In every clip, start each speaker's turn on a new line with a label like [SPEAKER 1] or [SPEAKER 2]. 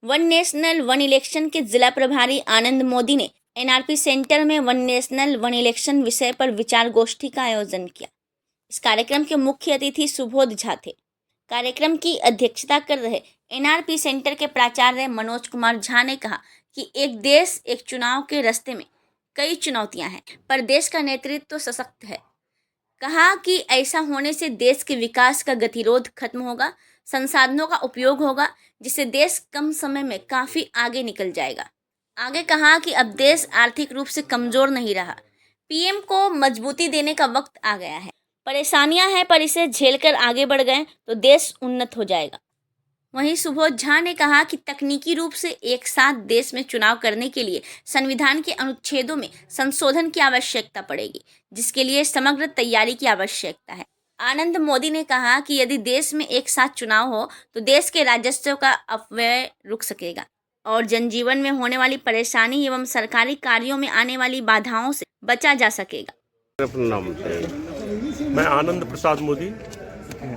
[SPEAKER 1] One national one election के जिला प्रभारी आनंद मोदी ने एनआरपी सेंटर में वन नेशनल वन इलेक्शन विषय पर विचार गोष्ठी का आयोजन किया। इस कार्यक्रम के मुख्य अतिथि सुबोध झा थे। कार्यक्रम की अध्यक्षता कर रहे एनआरपी सेंटर के प्राचार्य मनोज कुमार झा ने कहा कि एक देश एक चुनाव के रास्ते में कई चुनौतियां हैं, पर देश का नेतृत्व तो सशक्त है। कहा कि ऐसा होने से देश के विकास का गतिरोध खत्म होगा, संसाधनों का उपयोग होगा, जिससे देश कम समय में काफ़ी आगे निकल जाएगा। आगे कहा कि अब देश आर्थिक रूप से कमज़ोर नहीं रहा, पीएम को मजबूती देने का वक्त आ गया है। परेशानियां हैं, पर इसे झेलकर आगे बढ़ गए तो देश उन्नत हो जाएगा। वहीं सुबोध झा ने कहा कि तकनीकी रूप से एक साथ देश में चुनाव करने के लिए संविधान के अनुच्छेदों में संशोधन की आवश्यकता पड़ेगी, जिसके लिए समग्र तैयारी की आवश्यकता है। आनंद मोदी ने कहा कि यदि देश में एक साथ चुनाव हो तो देश के राजस्व का अपव्यय रुक सकेगा और जनजीवन में होने वाली परेशानी एवं सरकारी कार्यों में आने वाली बाधाओं से बचा जा सकेगा।
[SPEAKER 2] अपना नाम बताइए। मैं आनंद प्रसाद मोदी,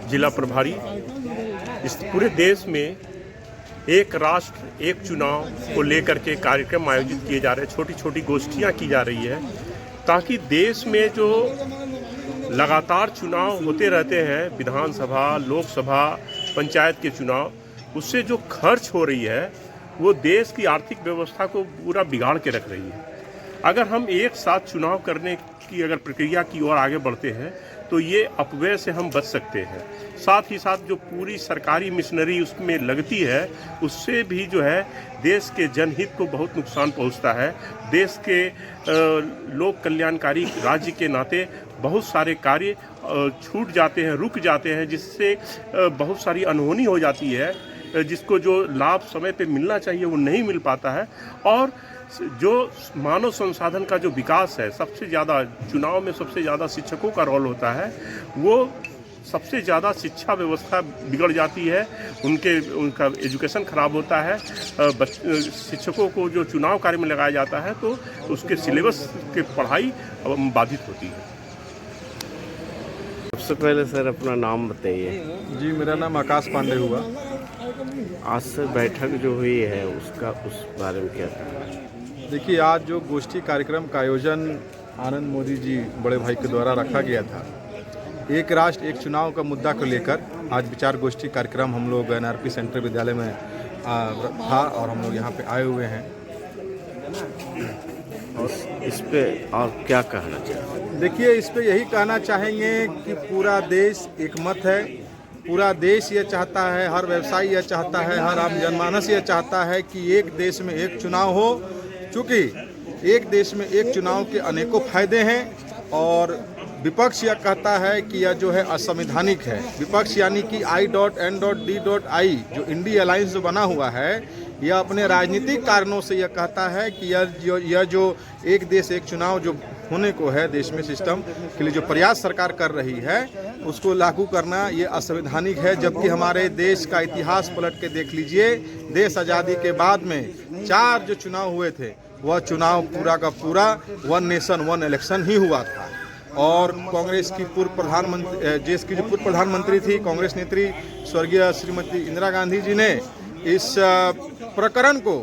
[SPEAKER 2] जिला प्रभारी। इस पूरे देश में एक राष्ट्र एक चुनाव को लेकर के कार्यक्रम आयोजित किए जा रहे हैं, छोटी छोटी गोष्ठियां की जा रही है, ताकि देश में जो लगातार चुनाव होते रहते हैं, विधानसभा, लोकसभा, पंचायत के चुनाव, उससे जो खर्च हो रही है वो देश की आर्थिक व्यवस्था को पूरा बिगाड़ के रख रही है। अगर हम एक साथ चुनाव करने की अगर प्रक्रिया की ओर आगे बढ़ते हैं तो ये अपव्यय से हम बच सकते हैं। साथ ही साथ जो पूरी सरकारी मिशनरी उसमें लगती है, उससे भी जो है देश के जनहित को बहुत नुकसान पहुंचता है। देश के लोक कल्याणकारी राज्य के नाते बहुत सारे कार्य छूट जाते हैं, रुक जाते हैं, जिससे बहुत सारी अनहोनी हो जाती है, जिसको जो लाभ समय पे मिलना चाहिए वो नहीं मिल पाता है। और जो मानव संसाधन का जो विकास है, सबसे ज़्यादा चुनाव में सबसे ज़्यादा शिक्षकों का रोल होता है, वो सबसे ज़्यादा शिक्षा व्यवस्था बिगड़ जाती है, उनका एजुकेशन ख़राब होता है। शिक्षकों को जो चुनाव कार्य में लगाया जाता है तो उसके सिलेबस के पढ़ाई बाधित होती है।
[SPEAKER 3] सबसे पहले सर अपना नाम बताइए।
[SPEAKER 4] जी, मेरा नाम आकाश पांडे हुआ।
[SPEAKER 3] आज से बैठक जो हुई है उसका उस बारे में क्या कहना है?
[SPEAKER 4] देखिए, आज जो गोष्ठी कार्यक्रम का आयोजन आनंद मोदी जी बड़े भाई के द्वारा रखा गया था, एक राष्ट्र एक चुनाव का मुद्दा को लेकर आज विचार गोष्ठी कार्यक्रम हम लोग एनआरपी सेंटर विद्यालय में था और हम लोग यहाँ पे आए हुए हैं।
[SPEAKER 3] और इस पे और क्या कहना चाहिए?
[SPEAKER 4] देखिए, इस पे यही कहना चाहेंगे कि पूरा देश एक मत है। पूरा देश ये चाहता है, हर व्यवसायी ये चाहता है, हर आम जनमानस ये चाहता है कि एक देश में एक चुनाव हो। चूँकि एक देश में एक चुनाव के अनेकों फायदे हैं और विपक्ष यह कहता है कि यह जो है असंवैधानिक है। विपक्ष यानी कि I.N.D.I जो इंडी अलायंस जो बना हुआ है, यह अपने राजनीतिक कारणों से यह कहता है कि यह जो एक देश एक चुनाव जो होने को है देश में सिस्टम के लिए जो प्रयास सरकार कर रही है, उसको लागू करना ये असंवैधानिक है। जबकि हमारे देश का इतिहास पलट के देख लीजिए, देश आज़ादी के बाद में 4 जो चुनाव हुए थे, वह चुनाव पूरा का पूरा वन नेशन वन इलेक्शन ही हुआ था। और कांग्रेस की पूर्व प्रधानमंत्री, देश की जो पूर्व प्रधानमंत्री थी कांग्रेस नेत्री स्वर्गीय श्रीमती इंदिरा गांधी जी ने इस प्रकरण को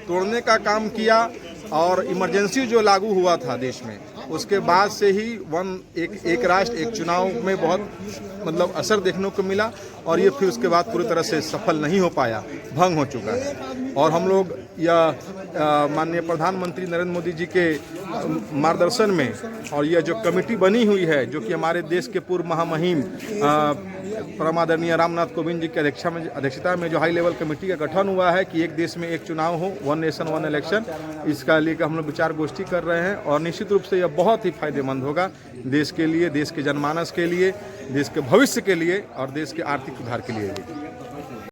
[SPEAKER 4] तोड़ने का काम किया और इमरजेंसी जो लागू हुआ था देश में, उसके बाद से ही एक राष्ट्र एक चुनाव में बहुत मतलब असर देखने को मिला और ये फिर उसके बाद पूरी तरह से सफल नहीं हो पाया, भंग हो चुका है। और हम लोग यह माननीय प्रधानमंत्री नरेंद्र मोदी जी के मार्गदर्शन में और यह जो कमेटी बनी हुई है, जो कि हमारे देश के पूर्व महामहिम परम आदरणीय रामनाथ कोविंद जी की अध्यक्षता में जो हाई लेवल कमेटी का गठन हुआ है कि एक देश में एक चुनाव हो, वन नेशन वन इलेक्शन, इसका लेकर हम लोग विचार गोष्ठी कर रहे हैं। और निश्चित रूप से यह बहुत ही फायदेमंद होगा देश के लिए, देश के जनमानस के लिए, देश के भविष्य के लिए और देश के आर्थिक सुधार के लिए भी।